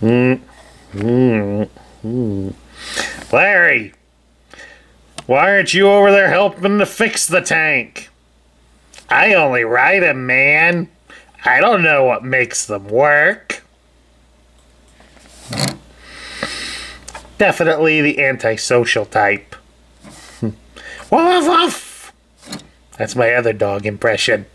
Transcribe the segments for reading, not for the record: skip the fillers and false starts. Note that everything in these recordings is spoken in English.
Mm, mm, mm. Larry, why aren't you over there helping to fix the tank? I only ride 'em, man. I don't know what makes them work. Definitely the antisocial type. Woof woof! That's my other dog impression.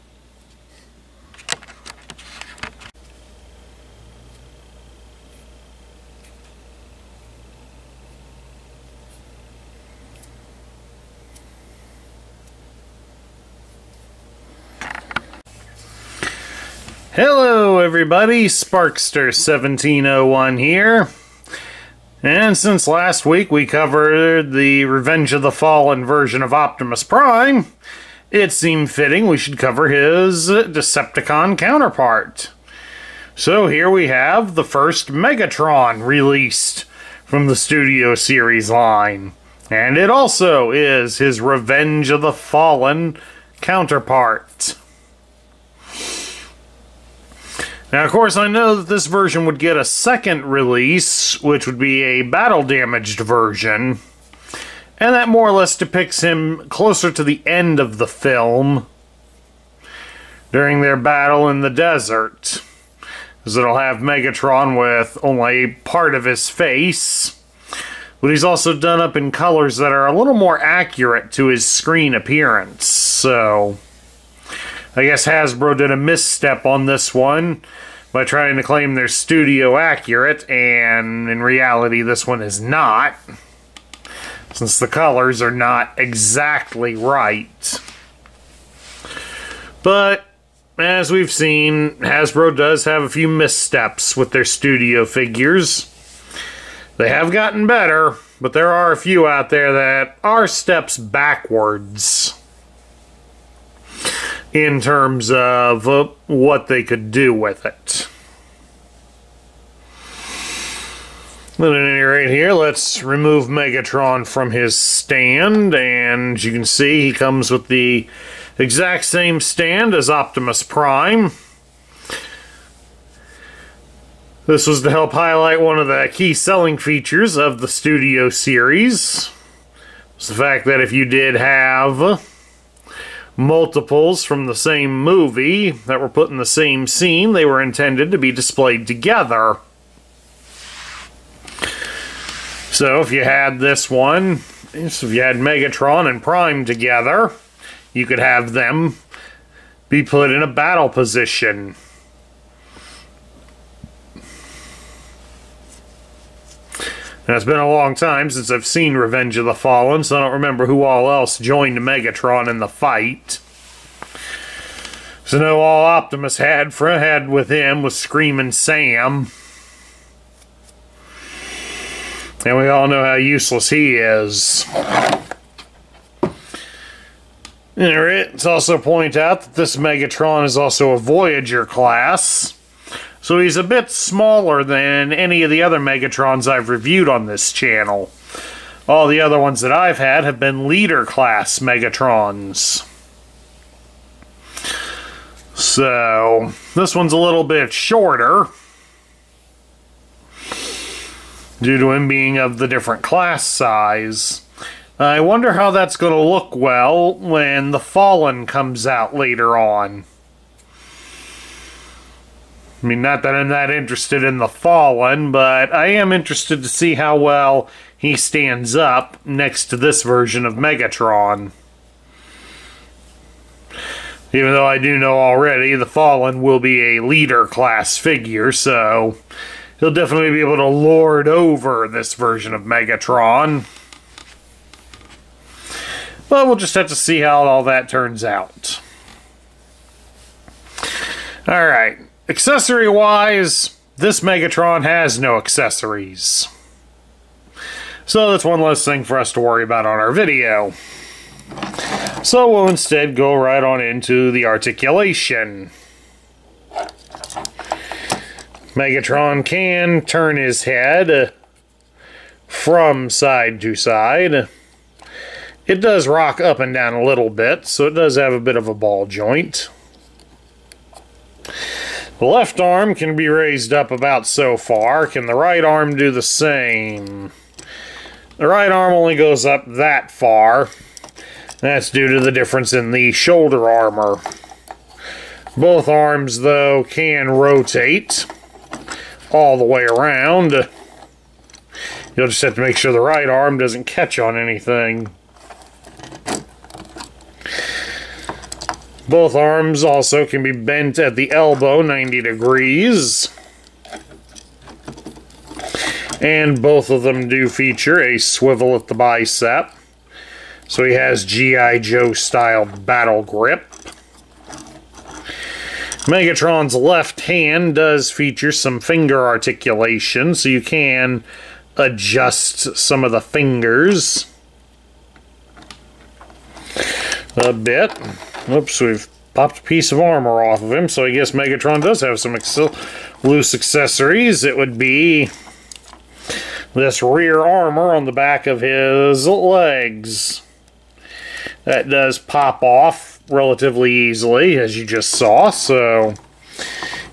Hello everybody, Sparkster1701 here. And since last week we covered the Revenge of the Fallen version of Optimus Prime, it seemed fitting we should cover his Decepticon counterpart. So here we have the first Megatron released from the Studio Series line. And it also is his Revenge of the Fallen counterpart. Now, of course, I know that this version would get a second release, which would be a battle-damaged version. And that more or less depicts him closer to the end of the film, during their battle in the desert. Because it'll have Megatron with only part of his face, but he's also done up in colors that are a little more accurate to his screen appearance. So I guess Hasbro did a misstep on this one by trying to claim they're studio accurate, and in reality this one is not, since the colors are not exactly right. But as we've seen, Hasbro does have a few missteps with their studio figures. They have gotten better, but there are a few out there that are steps backwards in terms of what they could do with it. But at any rate here, let's remove Megatron from his stand, and as you can see, he comes with the exact same stand as Optimus Prime. This was to help highlight one of the key selling features of the Studio Series. It's the fact that if you did have multiples from the same movie that were put in the same scene, they were intended to be displayed together. So if you had this one, if you had Megatron and Prime together, you could have them be put in a battle position. Now, it's been a long time since I've seen Revenge of the Fallen, so I don't remember who all else joined Megatron in the fight. So no, all Optimus had with him was Screamin' Sam. And we all know how useless he is. Let's also point out that this Megatron is also a Voyager class. So he's a bit smaller than any of the other Megatrons I've reviewed on this channel. All the other ones that I've had have been leader class Megatrons. So this one's a little bit shorter, due to him being of the different class size. I wonder how that's going to look well when the Fallen comes out later on. I mean, not that I'm that interested in the Fallen, but I am interested to see how well he stands up next to this version of Megatron. Even though I do know already the Fallen will be a leader class figure, so he'll definitely be able to lord over this version of Megatron. But we'll just have to see how all that turns out. Alright. Accessory-wise, this Megatron has no accessories. So that's one less thing for us to worry about on our video. So we'll instead go right on into the articulation. Megatron can turn his head from side to side. It does rock up and down a little bit, so it does have a bit of a ball joint. The left arm can be raised up about so far. Can the right arm do the same? The right arm only goes up that far. That's due to the difference in the shoulder armor. Both arms, though, can rotate all the way around. You'll just have to make sure the right arm doesn't catch on anything. Both arms also can be bent at the elbow 90 degrees. And both of them do feature a swivel at the bicep. So he has G.I. Joe style battle grip. Megatron's left hand does feature some finger articulation, so you can adjust some of the fingers a bit. Oops, we've popped a piece of armor off of him, so I guess Megatron does have some loose accessories. It would be this rear armor on the back of his legs. That does pop off relatively easily, as you just saw, so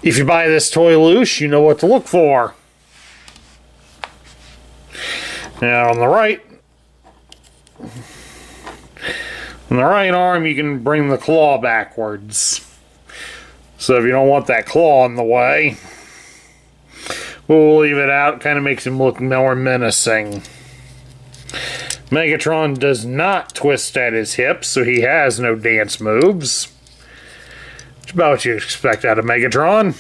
if you buy this toy loose, you know what to look for. Now, on the right arm, you can bring the claw backwards. So if you don't want that claw in the way, we'll leave it out. Kind of makes him look more menacing. Megatron does not twist at his hips, so he has no dance moves. It's about what you expect out of Megatron.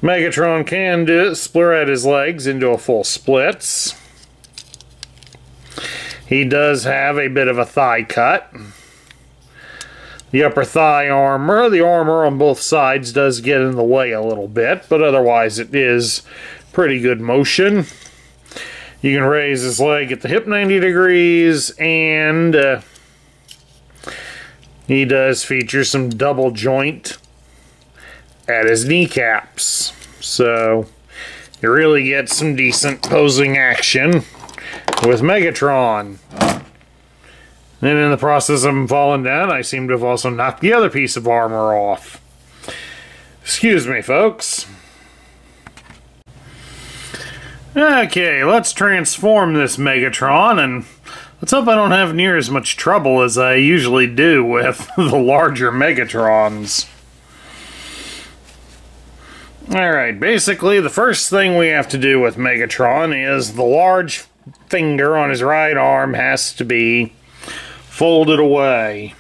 Megatron can split his legs into a full splits. He does have a bit of a thigh cut. The upper thigh armor, the armor on both sides does get in the way a little bit, but otherwise it is pretty good motion. You can raise his leg at the hip 90 degrees, and he does feature some double joint at his kneecaps. So you really get some decent posing action with Megatron. And in the process of him falling down, I seem to have also knocked the other piece of armor off. Excuse me, folks. Okay, let's transform this Megatron, and let's hope I don't have near as much trouble as I usually do with the larger Megatrons. Alright, basically the first thing we have to do with Megatron is the large finger on his right arm has to be folded away.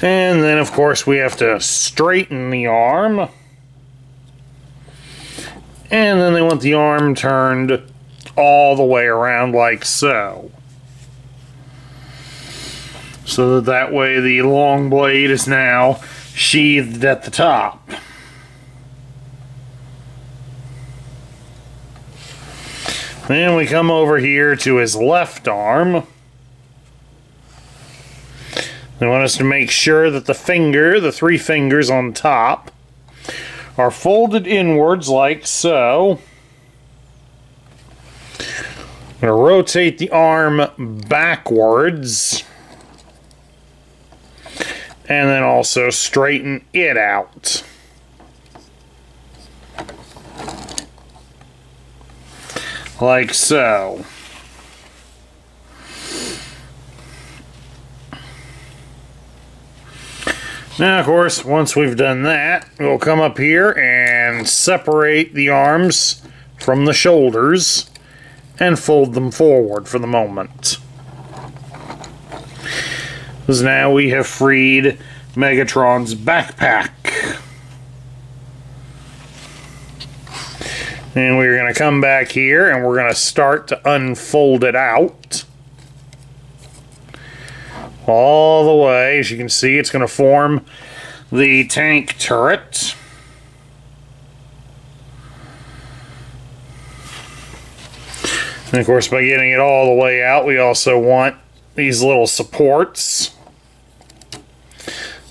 And then, of course, we have to straighten the arm. And then they want the arm turned all the way around like so. So that way the long blade is now sheathed at the top. Then we come over here to his left arm. They want us to make sure that the three fingers on top, are folded inwards like so. I'm going to rotate the arm backwards. And then also straighten it out. Like so. Now, of course, once we've done that, we'll come up here and separate the arms from the shoulders and fold them forward for the moment. Because now we have freed Megatron's backpack. And we're going to come back here and we're going to start to unfold it out. All the way, as you can see, it's going to form the tank turret. And of course, by getting it all the way out, we also want these little supports,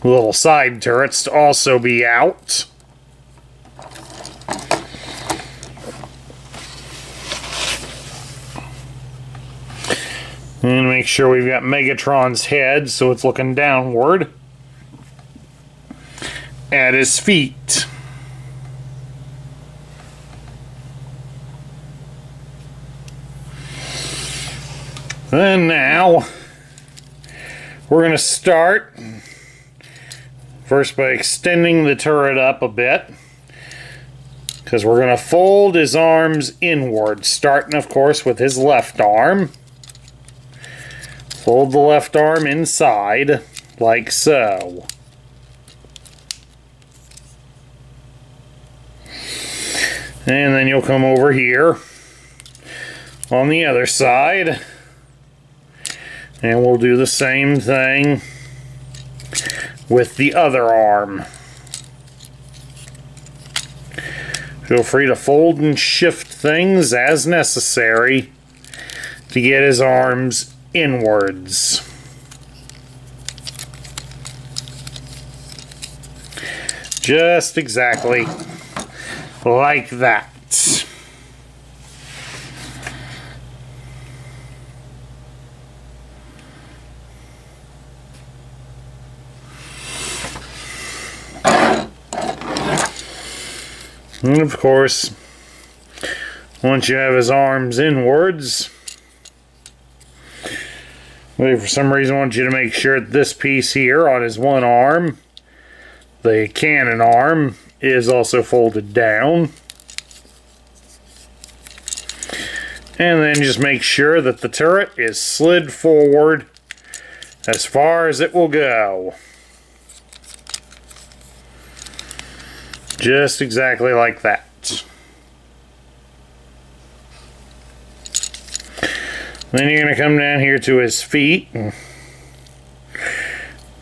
little side turrets, to also be out. And make sure we've got Megatron's head so it's looking downward at his feet. Then now we're going to start first by extending the turret up a bit, because we're going to fold his arms inward, starting of course with his left arm. Fold the left arm inside like so. And then you'll come over here on the other side, and we'll do the same thing with the other arm. Feel free to fold and shift things as necessary to get his arms inwards. Just exactly like that. And of course, once you have his arms inwards, for some reason I want you to make sure that this piece here on his one arm, the cannon arm, is also folded down. And then just make sure that the turret is slid forward as far as it will go. Just exactly like that. Then you're going to come down here to his feet.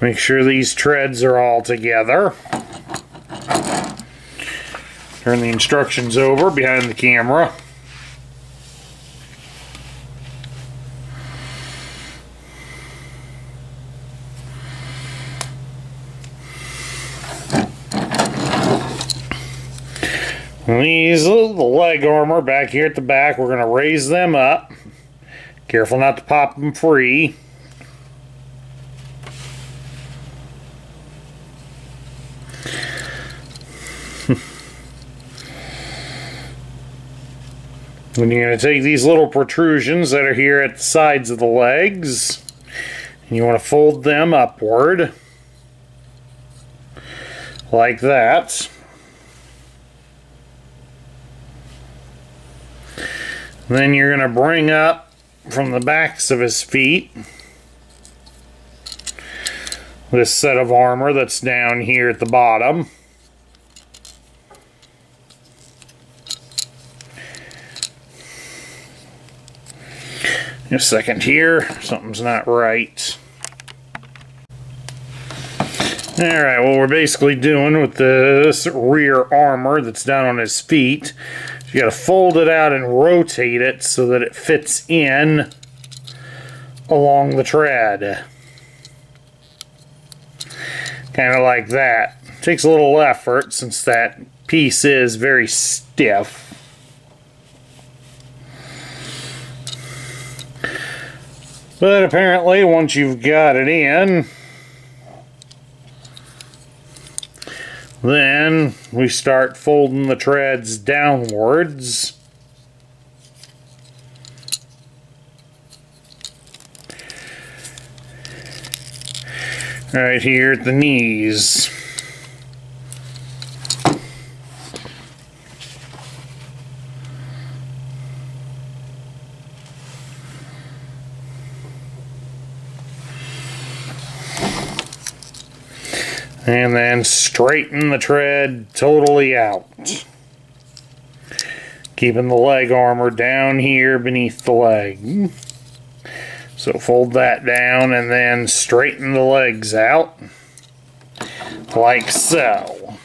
Make sure these treads are all together. Turn the instructions over behind the camera. These are the leg armor back here at the back. We're going to raise them up. Careful not to pop them free. Then you're going to take these little protrusions that are here at the sides of the legs, and you want to fold them upward like that. Then you're going to bring up from the backs of his feet this set of armor that's down here at the bottom. A second here, something's not right. Alright, what we're basically doing with this rear armor that's down on his feet, you got to fold it out and rotate it so that it fits in along the tread. Kind of like that. Takes a little effort since that piece is very stiff. But apparently once you've got it in, then we start folding the treads downwards. Right here at the knees. And then straighten the tread totally out. Keeping the leg armor down here beneath the leg. So fold that down and then straighten the legs out. Like so.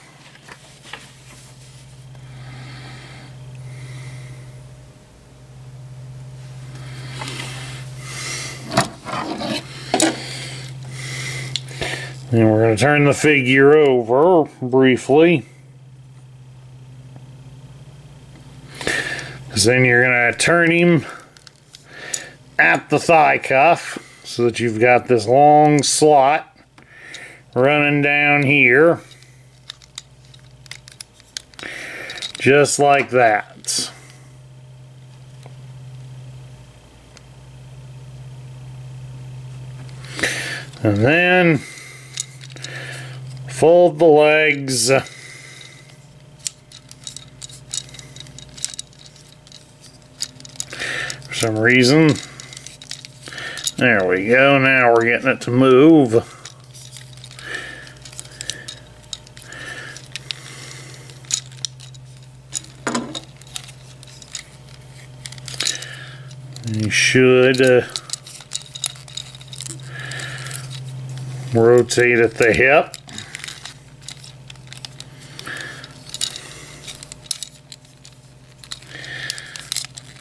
And we're going to turn the figure over briefly. Because then you're going to turn him at the thigh cuff so that you've got this long slot running down here, just like that. And then fold the legs for some reason. There we go. Now we're getting it to move. You should rotate at the hip.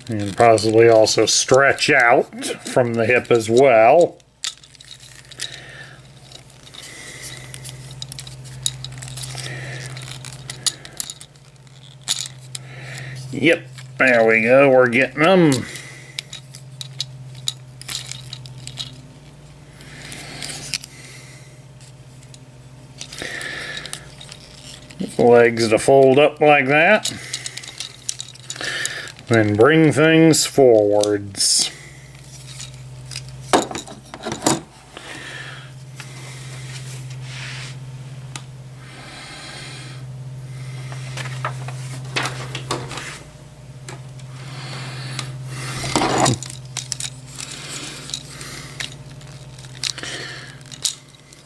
And possibly also stretch out from the hip as well. Yep, there we go, we're getting them. Legs to fold up like that. Then bring things forwards.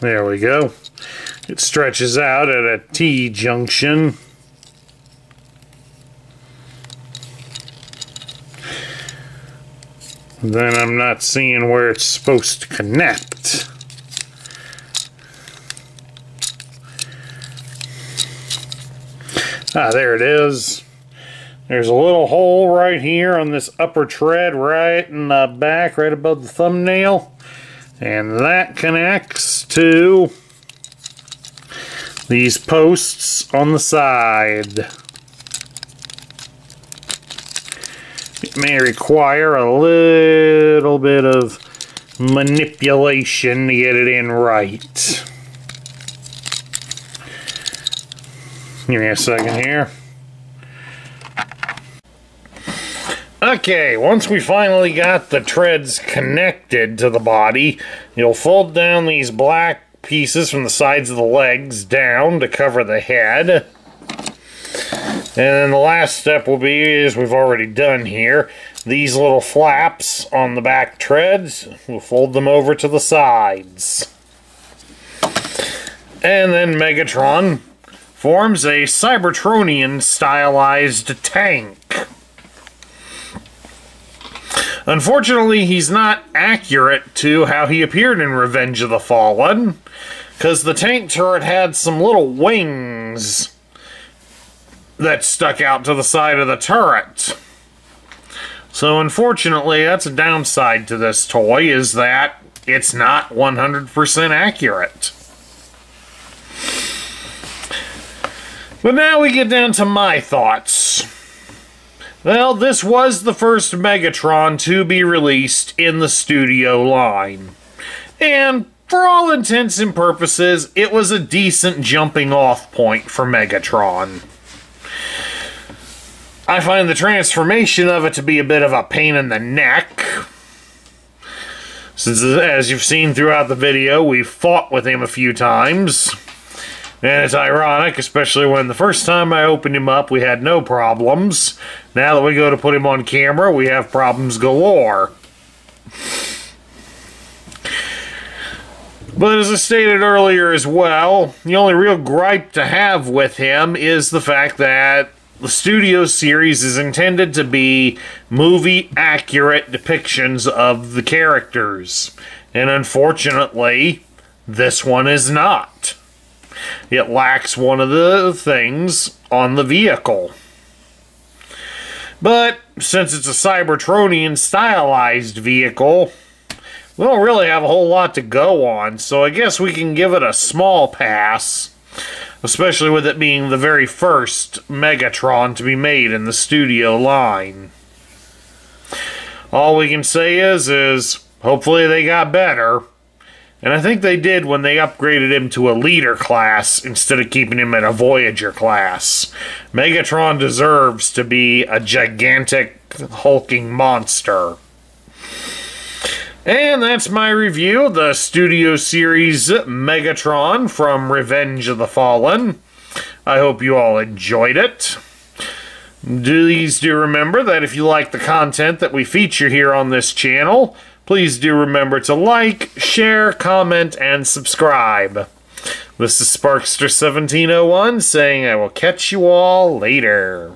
There we go. It stretches out at a T-junction. Then I'm not seeing where it's supposed to connect. Ah, there it is. There's a little hole right here on this upper tread, right in the back, right above the thumbnail. And that connects to these posts on the side. It may require a little bit of manipulation to get it in right. Give me a second here. Okay, once we finally got the treads connected to the body, you'll fold down these black pieces from the sides of the legs down to cover the head. And then the last step will be, as we've already done here, these little flaps on the back treads, we'll fold them over to the sides. And then Megatron forms a Cybertronian stylized tank. Unfortunately, he's not accurate to how he appeared in Revenge of the Fallen, because the tank turret had some little wings that stuck out to the side of the turret. So unfortunately, that's a downside to this toy, is that it's not 100% accurate. But now we get down to my thoughts. Well, this was the first Megatron to be released in the Studio line. And for all intents and purposes, it was a decent jumping off point for Megatron. I find the transformation of it to be a bit of a pain in the neck. Since, as you've seen throughout the video, we've fought with him a few times. And it's ironic, especially when the first time I opened him up, we had no problems. Now that we go to put him on camera, we have problems galore. But as I stated earlier as well, the only real gripe to have with him is the fact that the Studio series is intended to be movie-accurate depictions of the characters. And unfortunately, this one is not. It lacks one of the things on the vehicle. But since it's a Cybertronian stylized vehicle, we don't really have a whole lot to go on, so I guess we can give it a small pass, especially with it being the very first Megatron to be made in the Studio line. All we can say is hopefully they got better. And I think they did when they upgraded him to a leader class instead of keeping him in a Voyager class. Megatron deserves to be a gigantic, hulking monster. And that's my review of the Studio Series Megatron from Revenge of the Fallen. I hope you all enjoyed it. Please do remember that if you like the content that we feature here on this channel, please do remember to like, share, comment, and subscribe. This is Sparkster1701 saying I will catch you all later.